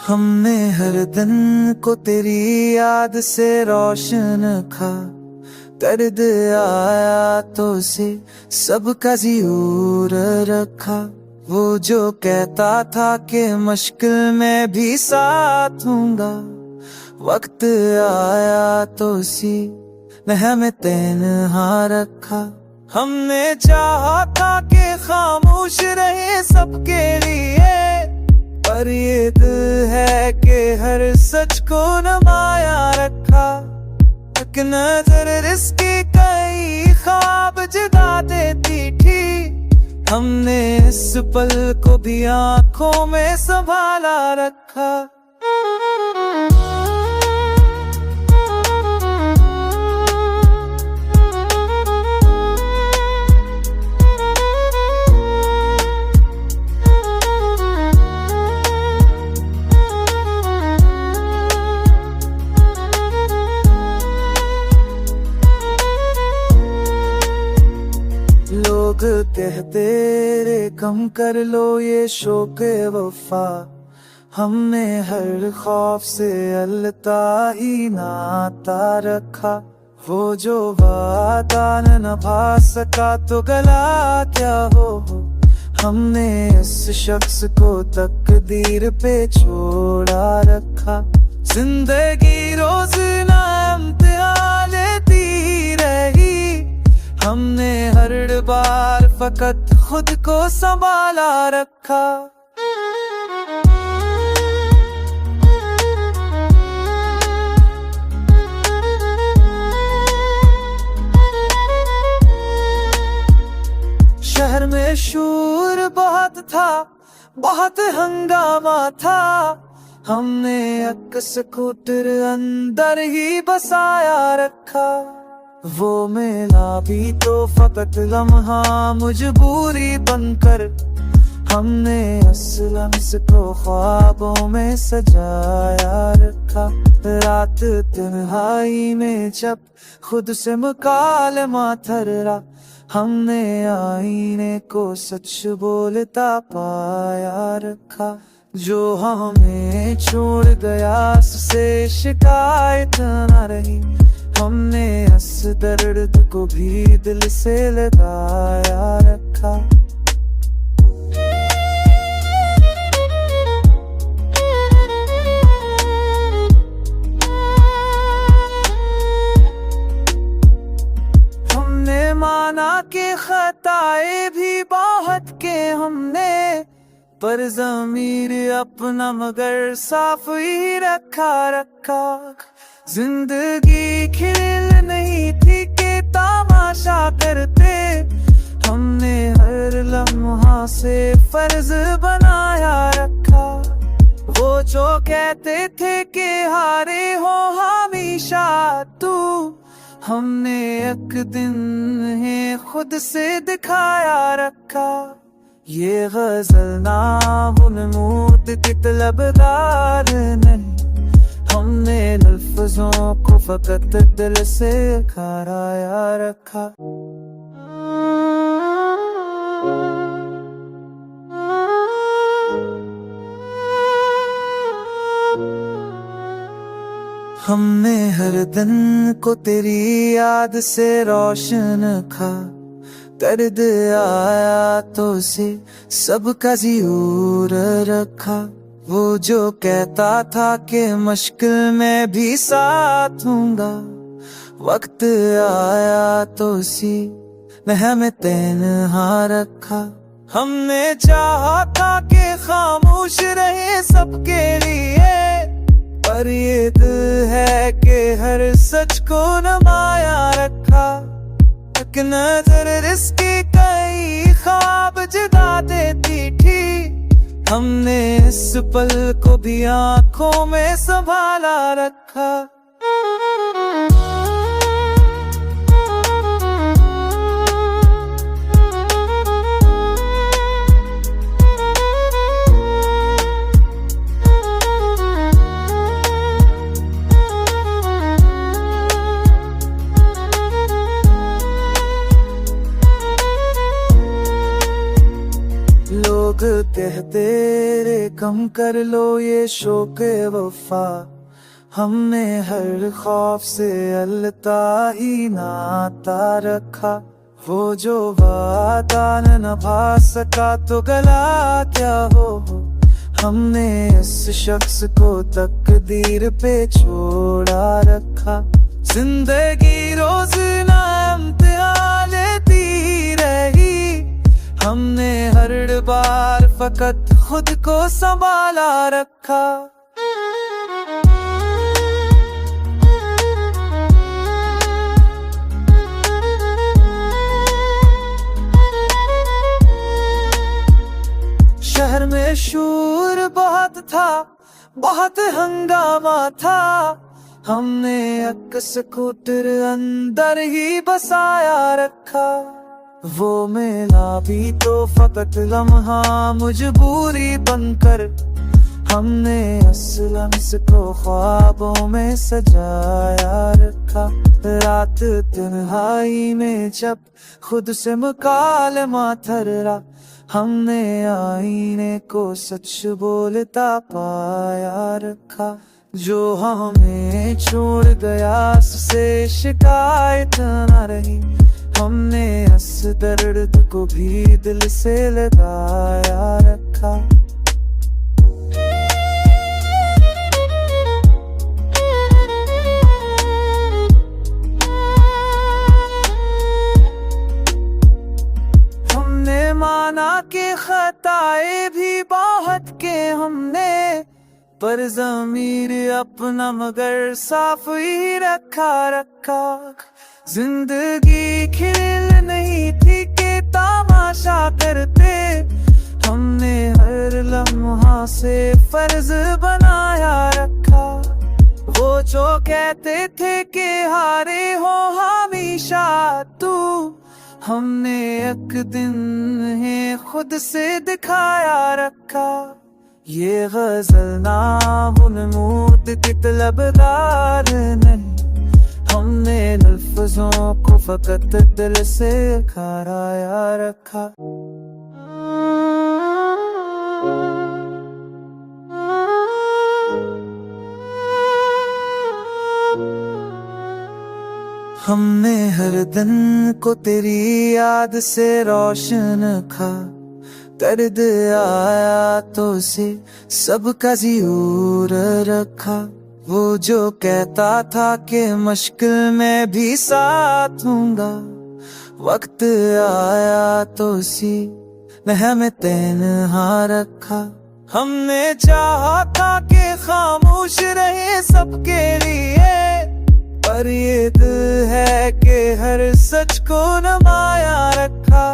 हमने हर दिन को तेरी याद से रोशन खा, दर्द आया तो से सबका ज़ियूर रखा। वो जो कहता था कि मुश्किल में भी साथ हूँगा, वक्त आया तो सी ने हमें तन्हा रखा। हमने चाहा था कि खामोश रहे सबके लिए, पर ये दिल है कि हर सच को नुमाया रखा। एक नजर रिश्ते कई ख्वाब जगा देती थी, हमने इस पल को भी आंखों में संभाला रखा। लोग कहते रे कम कर लो ये शौक वफा, हमने हर खौफ से अल्लाह ही नाता रखा। वो जो वादा न निभा सका तो गला क्या हो, हमने इस शख्स को तकदीर पे छोड़ा रखा। जिंदगी रोज ना इम्तिहान लेती रही, हमने हर बार फकत खुद को संभाला रखा। शहर में शोर बहुत था, बहुत हंगामा था, हमने एक स्कूटर अंदर ही बसाया रखा। वो मेला भी तो फकत लम्हा मजबूरी बनकर, हमने असलम को ख्वाबों में सजाया रखा। रात तन्हाई में जब खुद से मुकालमा थर्रा, हमने आईने को सच बोलता पाया रखा। जो हमें छोड़ गया उससे शिकायत न रही, हमने इस दर्द को भी दिल से लगाया रखा। हमने माना कि खताएं भी बहुत के हमने, पर ज़मीर अपना मगर साफ ही रखा। जिंदगी खेल नहीं थी कि तमाशा करते, हमने हर लम्हा से फर्ज बनाया रखा। वो जो कहते थे कि हारे हो हमेशा तू, हमने एक दिन है खुद से दिखाया रखा। ये गजल ना बुनमूद की तलबदार नहीं, हमने लफ्जों को फकत दिल से खराया रखा। हमने हर दिन को तेरी याद से रोशन खा, दर्द आया तो से सबका ज़ियूर रखा। वो जो कहता था कि मुश्किल में भी साथ हूँगा, वक्त आया तो सी ने हमें तन्हा रखा। हमने चाहा था कि खामोश रहे सबके लिए, पर ये दिल है कि हर सच को नुमाया रखा। एक नजर रिश्ते कई ख्वाब जगा देती थी, हमने इस पल को भी आंखों में संभाला रखा। लोग कहते रे कम कर लो ये शौक वफा, हमने हर खौफ से अल्लाह ही नाता रखा। वो जो वादा न निभा सका तो गला क्या हो, हमने इस शख्स को तकदीर पे छोड़ा रखा। जिंदगी रोज ना इम्तिहान लेती रही, हमने हर बार फकत खुद को संभाला रखा। शहर में शोर बहुत था, बहुत हंगामा था, हमने एक स्कूटर अंदर ही बसाया रखा। वो मेला भी तो फकत लम्हा मजबूरी बनकर, हमने असलम इसको ख्वाबों में सजाया रखा। रात तन्हाई में जब खुद से मुकालमा थर्रा, हमने आईने को सच बोलता पाया रखा। जो हमें छोड़ गया उससे शिकायत न रही, हमने इस दर्द को भी दिल से लगाया रखा। हमने माना कि खताएं भी बहुत के हमने, पर ज़मीर अपना मगर साफ ही रखा। जिंदगी खेल नहीं थी कि तमाशा करते, हमने हर लम्हा से फर्ज बनाया रखा। वो जो कहते थे कि हारे हो हमेशा तू, हमने एक दिन है खुद से दिखाया रखा। ये गजल ना बुनमूद की तलबदार नहीं, हमने लफ्जों को फकत दिल से खराया रखा। हमने हर दिन को तेरी याद से रोशन खा, दर्द आया तो से सबका ज़ियूर रखा। वो जो कहता था कि मुश्किल में भी साथ हूँगा, वक्त आया तो सी ने हमें तन्हा रखा। हमने चाहा था कि खामोश रहे सबके लिए, पर ये दिल है कि हर सच को नुमाया रखा।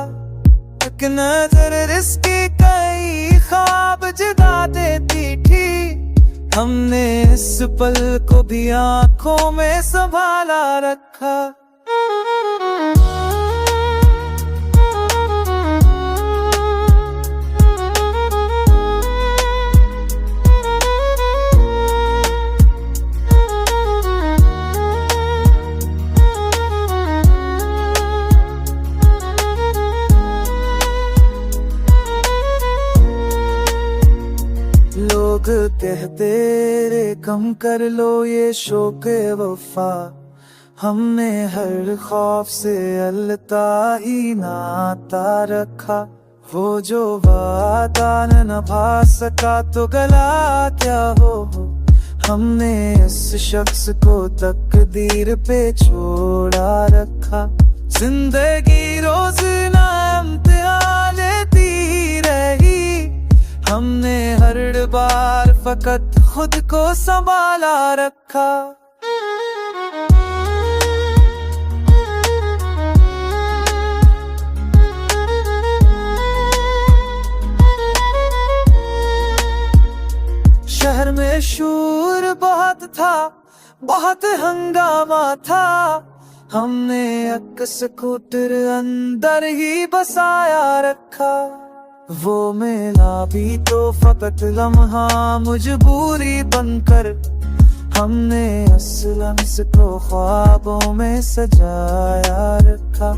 एक नजर रिश्ते कई ख्वाब जगा देती थी, हमने इस पल को भी आंखों में संभाला रखा। लोग कहते रे कम कर लो ये शौक वफा, हमने हर खौफ से अल्लाह ही नाता रखा। वो जो वादा न निभा सका तो गला क्या हो, हमने इस शख्स को तकदीर पे छोड़ा रखा। जिंदगी रोज ना इम्तिहान लेती रही, हमने हर बार फकत खुद को संभाला रखा। शहर में शोर बहुत था, बहुत हंगामा था, हमने एक स्कूटर अंदर ही बसाया रखा। वो मेला भी तो फकत लम्हा मजबूरी बनकर, हमने असलम इसको ख्वाबों में सजाया रखा।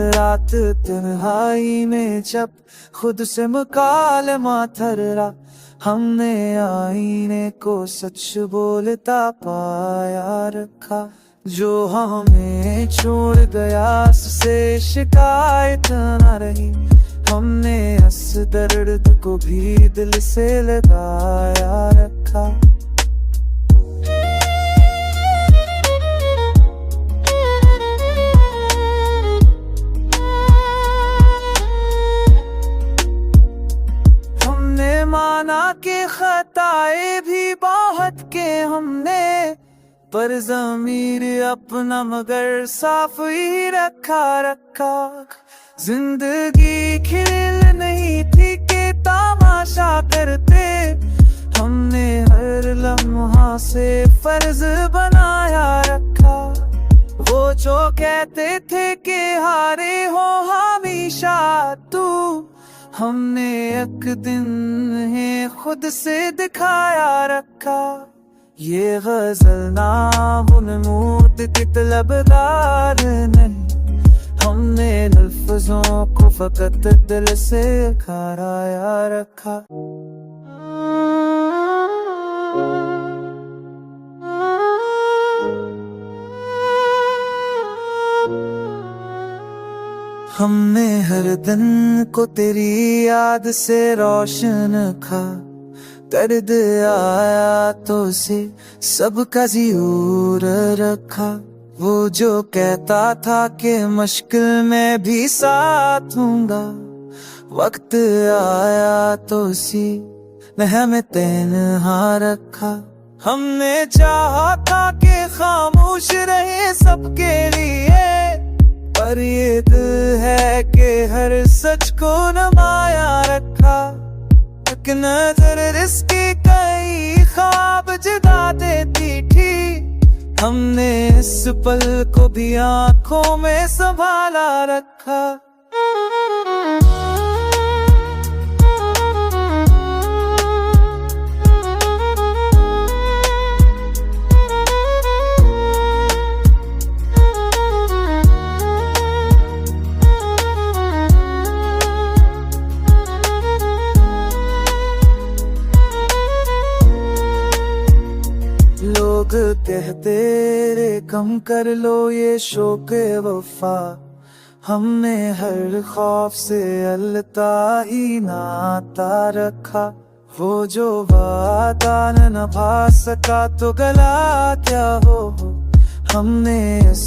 रात तन्हाई में जब खुद से मुकालमा थर्रा, हमने आईने को सच बोलता पाया रखा। जो हमें छोड़ गया उससे शिकायत न रही। हमने इस दर्द को भी दिल से लगाया रखा। हमने माना कि खताएं भी बहुत के हमने, पर ज़मीर अपना मगर साफ ही रखा। जिंदगी खेल नहीं थी कि तमाशा करते। हमने हर लम्हा से फर्ज बनाया रखा। वो जो कहते थे कि हारे हो हमेशा तू, हमने एक दिन है खुद से दिखाया रखा। ये गजल ना बुनमूद की तलबदार नहीं, हमने लफ्जों को फकत दिल से खराया रखा। हमने हर दिन को तेरी याद से रोशन खा। दर्द आया तो से सबका ज़ियूर रखा। वो जो कहता था कि मुश्किल में भी साथ हूँगा, वक्त आया तो सी ने हमें तन्हा रखा। हमने चाहा था कि खामोश रहे सबके लिए, पर ये दिल है कि हर सच को नुमाया रखा। एक नजर रिश्ते कई ख्वाब जगा देती थी। हमने इस पल को भी आंखों में संभाला रखा। लोग कहते रे कम कर लो ये शौक वफा। हमने हर खौफ से अल्लाह ही नाता रखा। वो जो वादा न निभा सका तो गला क्या हो। हमने इस